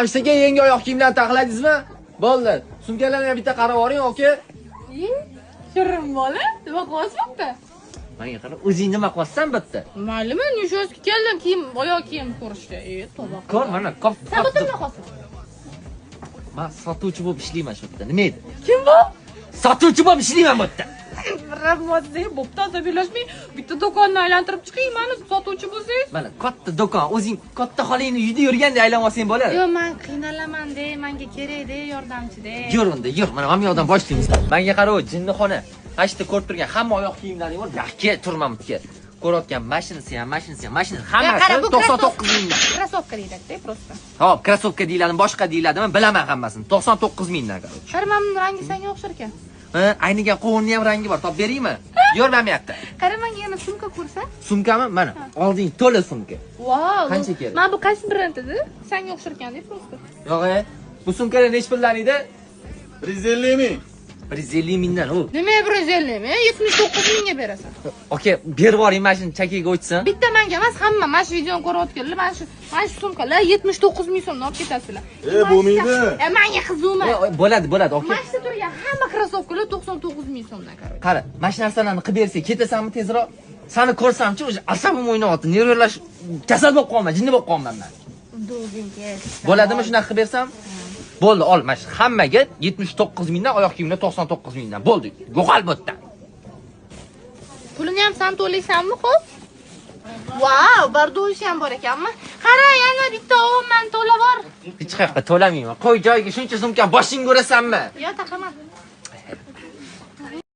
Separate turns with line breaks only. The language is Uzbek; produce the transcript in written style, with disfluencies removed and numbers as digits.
Hamshtaga yangi oyoq kiyimlarni taqiladingizmi? Bo'ldi. Sumkalarni bitta qarab oling, oka.
Shirin bola, nima qilyapsiz?
Menga qara, o'zing nima qilyapsan bitta?
Mayli, men nishozga keldim, kiyim, oyoq kiyim ko'rishga. To'g'ri.
Ko'r, mana kop.
Sabotimga qolsin.
Men sotuvchi bo'lib ishlayman shu yerda. Nima edi?
Kim bu?
Sotuvchi bo'lib ishlayman bu yerda.
Rahmat, bo'pti, asabiylashmang. Bitta do'konni aylantirib chiqing, meni sotuvchi bo'lsangiz.
Mana katta do'kon, o'zing katta xolingni uyida yurganda aylanib olsang bo'ladi.
Yo'q, men qiynalaman-de, menga kerak-de, yordamchi-de.
Yur unda, yur. Mana bu yoqdan boshlaymiz. Menga qara, jinnixona. Hashta ko'rib turgan hamma oyoq kiyimlaring bor. Yaxshi turmam bitga. Ko'rayotgan mashinasi ham, hammasi
Qara,
99 mingdan.
Krossovka deydi-da, просто.
Hop, krossovka deyiladi, boshqa deyiladimi? Bilaman hammasini. 99 mingdan qara.
Qaramamning rangi senga o'xshar ekan.
Ha, aynigan qo'lning ham rangi bor. Top beraymi? Yur mana bu yoqda.
Qara, menga yana sumka ko'rsa?
Sumkami? Mana, olding to'la sumka.
Wow.
Qancha kerak?
Men bu qaysi brend edi? Senga o'xshar ekan-da, просто.
Yo'q-e. Bu sumkalar nech pullaniydi?
150 ming.
150 mingdan u.
Nima 150 ming? 79 mingga berasan.
Aka, berib yuboring, mashina chakaga o'tsin.
Bitta menga emas, hamma mana shu videoni ko'rayotganlar, mana shu sumkalar 79 ming so'mdan olib ketasizlar.
Bo'lmaydi.
Menga xizmat.
Bo'ladi, aka.
Mana shu turgan hamma krossovkalar 99 ming so'mdan qarang.
Qara, mana shu narsalarni qilib bersak, ketasanmi tezroq? Sani ko'rsamchi, o'zi asabim o'ynayapti. Nervlarlash kasal bo'lib qolman, jinni bo'lib qolman men. Bo'ladimi shunaqa qilib bersam? Bo'ldi, ol, mana shu hammaga 79 mingdan, oyoq kiyimlar 99 mingdan. Bo'ldi. Go'qal bu yerdan.
Pulini ham sen to'laysanmi, xo'p? Wow, bardo'sh ham bor ekanmi? Qara, yana bitta o'g'man to'lab bor.
Hech qayerga to'lamayman. Qo'y joyiga shuncha sumka boshingga urasanmi?
Yo, taqaman.